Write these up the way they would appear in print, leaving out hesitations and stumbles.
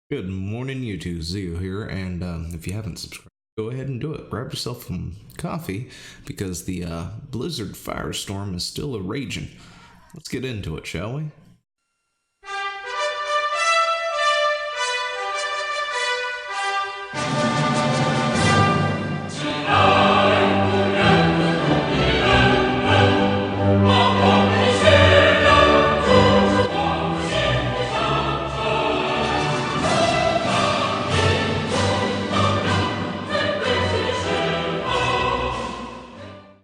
Good morning, YouTube. Zio here, and if you haven't subscribed, go ahead and do it. Grab yourself some coffee because the blizzard firestorm is still a raging. Let's get into it, shall we?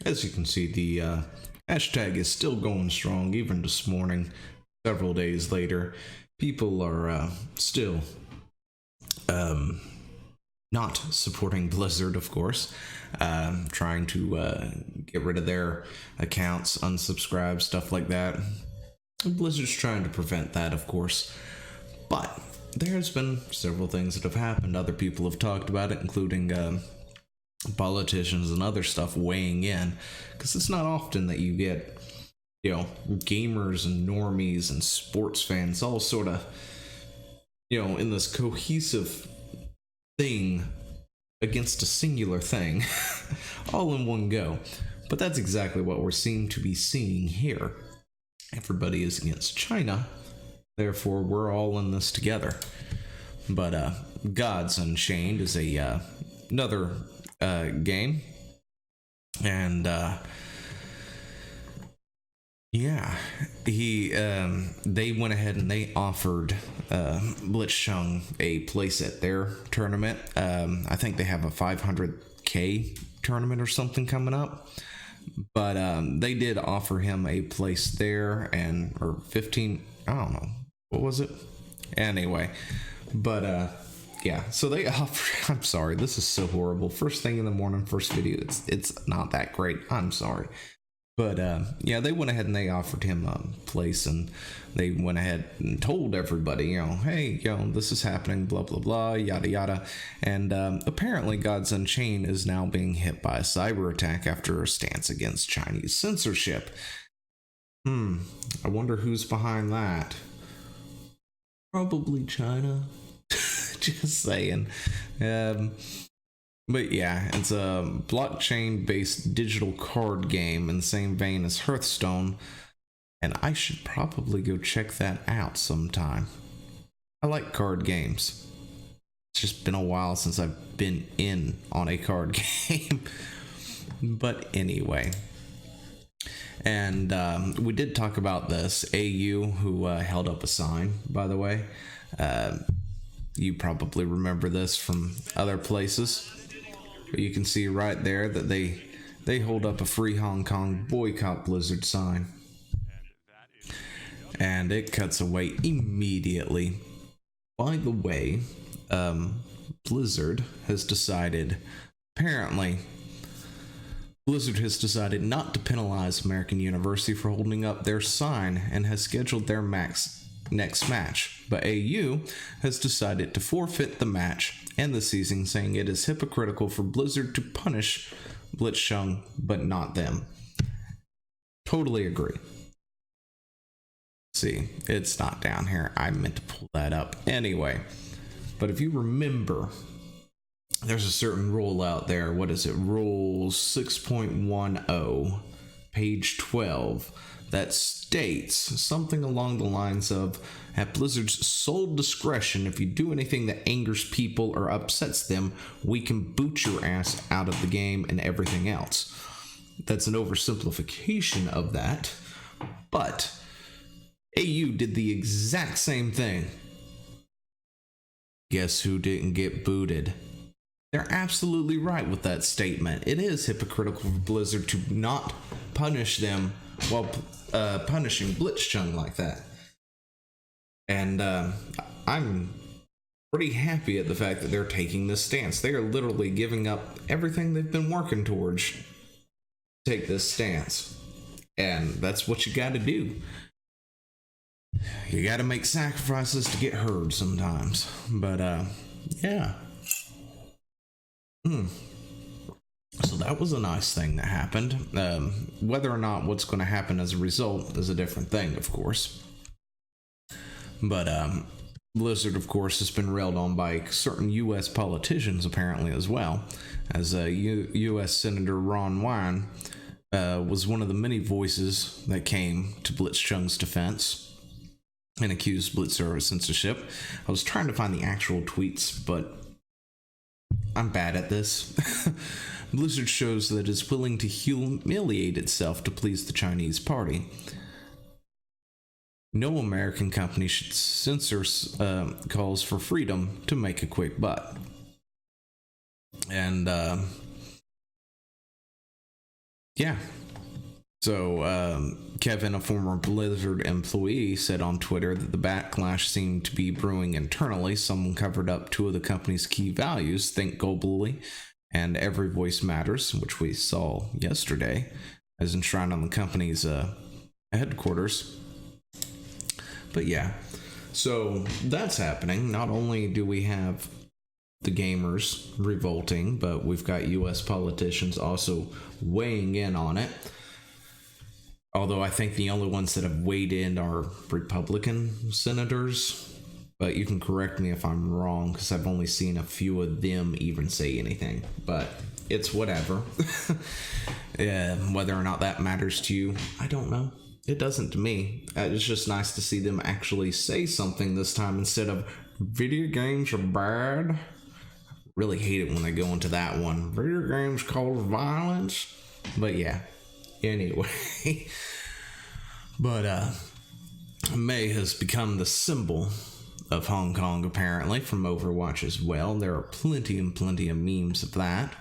As you can see, the hashtag is still going strong even this morning. Several days later, people are still not supporting Blizzard, of course, trying to get rid of their accounts, unsubscribe, stuff like that. Blizzard's trying to prevent that, of course, but there's been several things that have happened. Other people have talked about it, including politicians and other stuff weighing in, because it's not often that you get, gamers and normies and sports fans all sort of, in this cohesive thing against a singular thing, all in one go. But that's exactly what we're seem to be seeing here. Everybody is against China, therefore we're all in this together. But Gods Unchained is a another game, and they went ahead and they offered Blitzchung a place at their tournament. I think they have a 500k tournament or something coming up, but they did offer him a place there, and or 15, I don't know, what was it anyway, but yeah, so they offer, I'm sorry, this is so horrible. First thing in the morning, first video, it's not that great. I'm sorry. But yeah, they went ahead and they offered him a place, and they went ahead and told everybody, hey, this is happening, blah, blah, blah, yada, yada. And apparently Gods Unchained is now being hit by a cyber attack after a stance against Chinese censorship. I wonder who's behind that. Probably China. Just saying. But yeah, it's a blockchain-based digital card game in the same vein as Hearthstone, and I should probably go check that out sometime. I like card games. It's just been a while since I've been in on a card game. But anyway. And we did talk about this. AU, who held up a sign, by the way. You probably remember this from other places. But you can see right there that they hold up a Free Hong Kong boycott Blizzard sign. And it cuts away immediately. By the way, Blizzard has decided, apparently, Blizzard has decided not to penalize American University for holding up their sign and has scheduled their next match, but AU has decided to forfeit the match and the season, saying it is hypocritical for Blizzard to punish Blitzchung but not them. Totally agree. See, it's not down here. I meant to pull that up anyway. But if you remember, there's a certain rule out there. What is it? Rule 6.10, page 12. That states something along the lines of, at Blizzard's sole discretion, if you do anything that angers people or upsets them, we can boot your ass out of the game and everything else. That's an oversimplification of that, but AU did the exact same thing. Guess who didn't get booted? They're absolutely right with that statement. It is hypocritical for Blizzard to not punish them while punishing Blitzchung like that. And I'm pretty happy at the fact that they're taking this stance. They are literally giving up everything they've been working towards to take this stance. And that's what you gotta do. You gotta make sacrifices to get heard sometimes. But yeah. So that was a nice thing that happened. Whether or not what's going to happen as a result is a different thing, of course. But Blizzard, of course, has been railed on by certain U.S. politicians, apparently, as well, as U.S. Senator Ron Wyden was one of the many voices that came to Blitzchung's defense and accused Blitzer of censorship. I was trying to find the actual tweets, but I'm bad at this. Blizzard shows that it's willing to humiliate itself to please the Chinese party. No American company should censor calls for freedom to make a quick buck. And, yeah. So, Kevin, a former Blizzard employee, said on Twitter that the backlash seemed to be brewing internally. Someone covered up two of the company's key values, think globally and every voice matters, which we saw yesterday, as enshrined on the company's headquarters. But yeah, so that's happening. Not only do we have the gamers revolting, but we've got U.S. politicians also weighing in on it. Although I think the only ones that have weighed in are Republican senators. But you can correct me if I'm wrong, because I've only seen a few of them even say anything. But it's whatever. Whether or not that matters to you, I don't know. It doesn't to me. It's just nice to see them actually say something this time instead of video games are bad. Really hate it when they go into that one. Video games cause violence. But yeah. Anyway. But May has become the symbol of Hong Kong, apparently, from Overwatch as well. There are plenty and plenty of memes of that.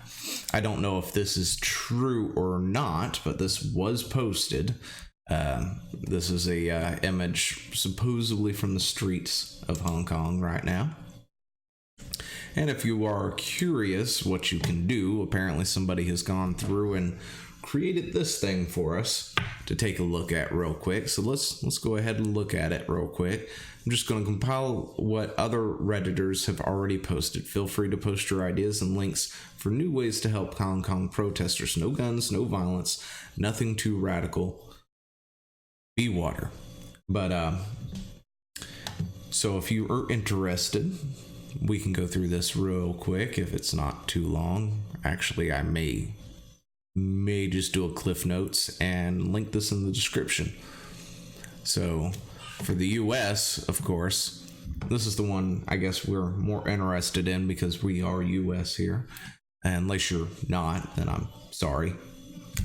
I don't know if this is true or not, but this was posted. This is a image supposedly from the streets of Hong Kong right now. And if you are curious what you can do, apparently somebody has gone through and created this thing for us to take a look at real quick. So let's go ahead and look at it real quick. I'm just going to compile what other Redditors have already posted. Feel free to post your ideas and links for new ways to help Hong Kong protesters. No guns, no violence, nothing too radical. Be water. But so if you are interested, we can go through this real quick if it's not too long. Actually, I may just do a cliff notes and link this in the description. So for the US, of course, this is the one I guess we're more interested in because we are US here. And unless you're not, then I'm sorry.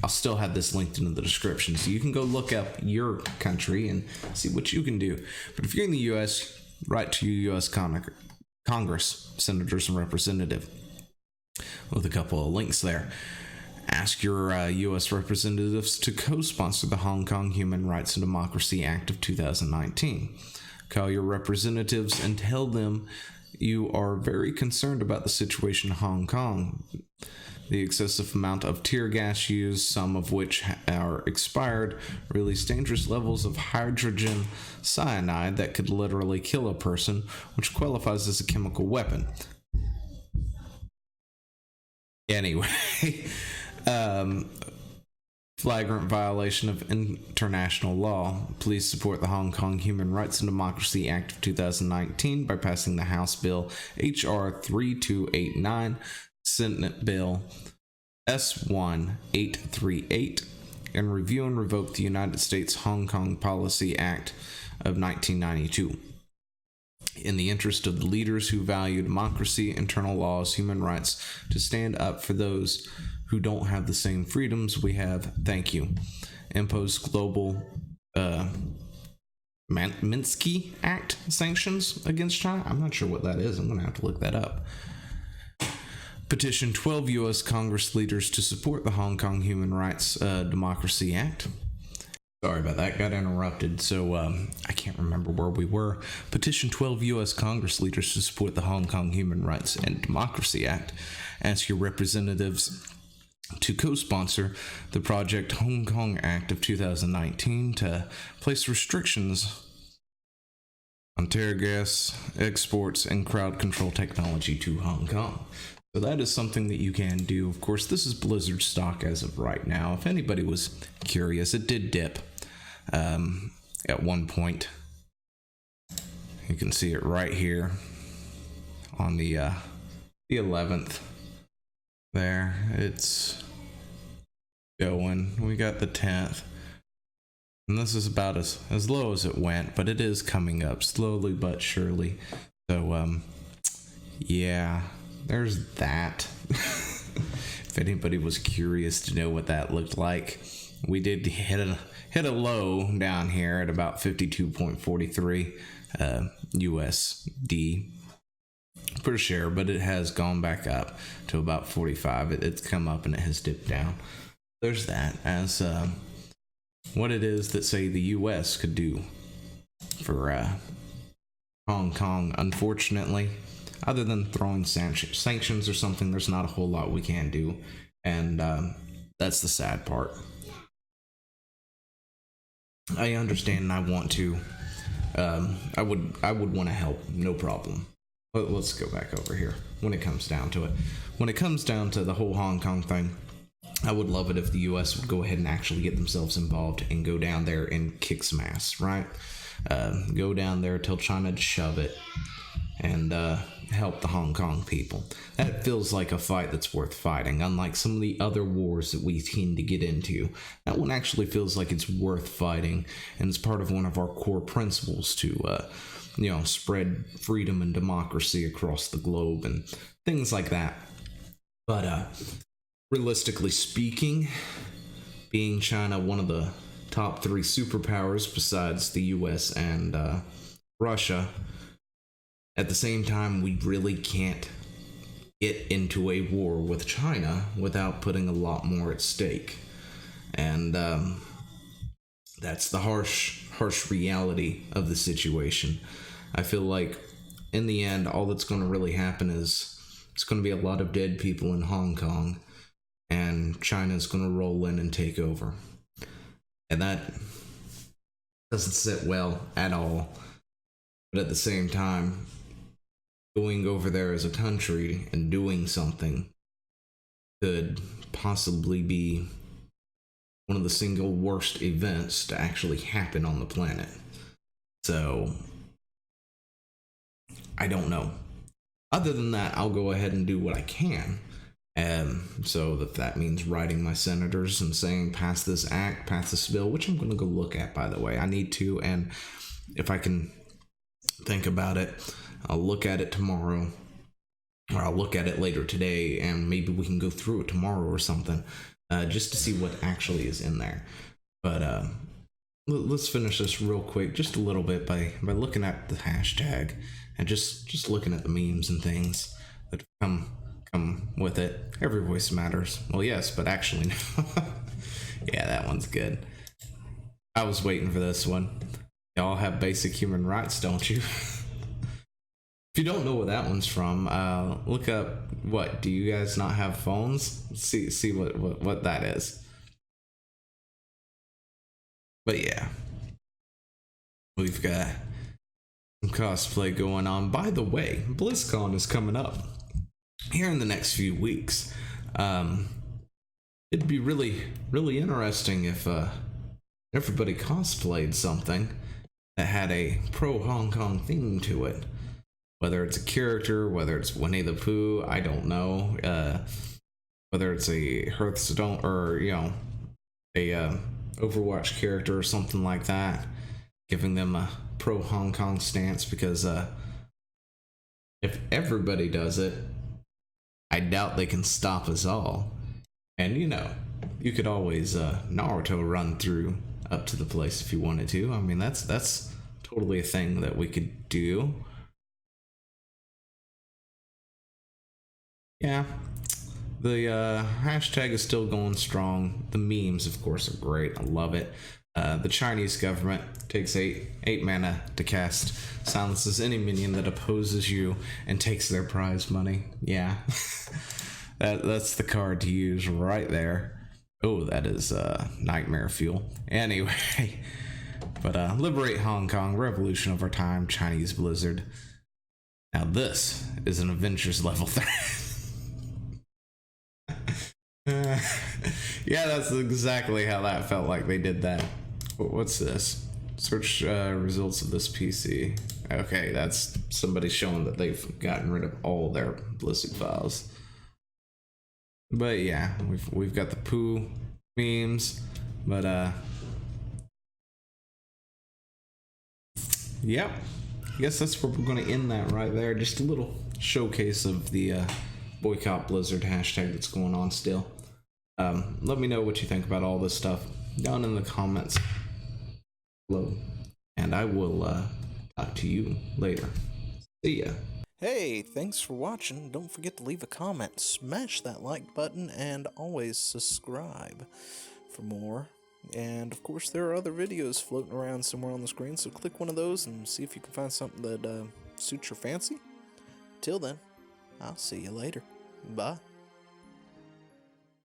I'll still have this linked in the description, so you can go look up your country and see what you can do. But if you're in the U.S., write to your U.S. Congress, senators and representatives, with a couple of links there. Ask your U.S. representatives to co-sponsor the Hong Kong Human Rights and Democracy Act of 2019. Call your representatives and tell them you are very concerned about the situation in Hong Kong. The excessive amount of tear gas used, some of which are expired, release dangerous levels of hydrogen cyanide that could literally kill a person, which qualifies as a chemical weapon. Anyway, flagrant violation of international law. Please support the Hong Kong Human Rights and Democracy Act of 2019 by passing the House Bill H.R. 3289, Senate Bill S1838, and review and revoke the United States Hong Kong Policy Act of 1992. In the interest of the leaders who value democracy, internal laws, human rights, to stand up for those who don't have the same freedoms we have, thank you. Impose global Minsky Act sanctions against China. I'm not sure what that is. I'm going to have to look that up. Petition 12 U.S. Congress leaders to support the Hong Kong Human Rights Democracy Act. Sorry about that, got interrupted, so I can't remember where we were. Petition 12 U.S. Congress leaders to support the Hong Kong Human Rights and Democracy Act. Ask your representatives to co-sponsor the Project Hong Kong Act of 2019 to place restrictions on tear gas exports and crowd control technology to Hong Kong. So that is something that you can do. Of course, this is Blizzard stock as of right now. If anybody was curious, it did dip at one point. You can see it right here on the 11th. There, it's going. We got the 10th. And this is about as low as it went, but it is coming up slowly but surely. So, yeah, there's that. If anybody was curious to know what that looked like, we did hit a low down here at about 52.43 USD per share, but it has gone back up to about 45. It's come up and it has dipped down. There's that as what it is that, say, the US could do for Hong Kong. Unfortunately, other than throwing sanctions or something, there's not a whole lot we can do, and that's the sad part. I understand and I want to. I would want to help, no problem. Let's go back over here. When it comes down to it, when it comes down to the whole Hong Kong thing, I would love it if the U.S. would go ahead and actually get themselves involved and go down there and kick some ass, right? Go down there, tell China to shove it, and help the Hong Kong people. That feels like a fight that's worth fighting, unlike some of the other wars that we tend to get into. That one actually feels like it's worth fighting, and it's part of one of our core principles to, spread freedom and democracy across the globe and things like that. But realistically speaking, being China one of the top 3 superpowers besides the US and Russia, at the same time, we really can't get into a war with China without putting a lot more at stake. And that's the harsh reality of the situation. I feel like in the end, all that's going to really happen is it's going to be a lot of dead people in Hong Kong, and China's going to roll in and take over. And that doesn't sit well at all. But at the same time, going over there as a country and doing something could possibly be one of the single worst events to actually happen on the planet. So, I don't know. Other than that, I'll go ahead and do what I can. So that means writing my senators and saying, pass this act, pass this bill, which I'm going to go look at, by the way. I need to, and if I can think about it, I'll look at it tomorrow, or I'll look at it later today, and maybe we can go through it tomorrow or something, just to see what actually is in there. But let's finish this real quick, just a little bit, by looking at the hashtag and just looking at the memes and things that come with it. Every voice matters. Well, yes, but actually, no. Yeah, that one's good. I was waiting for this one. Y'all have basic human rights, don't you? If you don't know where that one's from, look up, what, do you guys not have phones? See what that is. But yeah, we've got some cosplay going on. By the way, BlizzCon is coming up here in the next few weeks. It'd be really interesting if everybody cosplayed something that had a pro Hong Kong theme to it. Whether it's a character, whether it's Winnie the Pooh, I don't know. Whether it's a Hearthstone or, a Overwatch character or something like that, giving them a pro Hong Kong stance, because if everybody does it, I doubt they can stop us all. And you could always Naruto run through up to the place if you wanted to. I mean, that's totally a thing that we could do. Yeah, the hashtag is still going strong. The memes, of course, are great. I love it. The Chinese government takes 8 mana to cast, silences any minion that opposes you, and takes their prize money. Yeah, that's the card to use right there. Oh, that is nightmare fuel. Anyway, but liberate Hong Kong, revolution of our time, Chinese Blizzard. Now this is an Avengers level threat. Yeah, that's exactly how that felt like they did that. What's this? Search results of this PC. Okay, that's somebody showing that they've gotten rid of all their Blizzard files. But yeah, we've got the poo memes, but yep. I guess that's where we're gonna end that right there. Just a little showcase of the boycott Blizzard hashtag that's going on still. Let me know what you think about all this stuff down in the comments below, and I will talk to you later. See ya. Hey, thanks for watching. Don't forget to leave a comment, smash that like button, and always subscribe for more. And of course, there are other videos floating around somewhere on the screen, so click one of those and see if you can find something that suits your fancy. Till then, I'll see you later. Bye.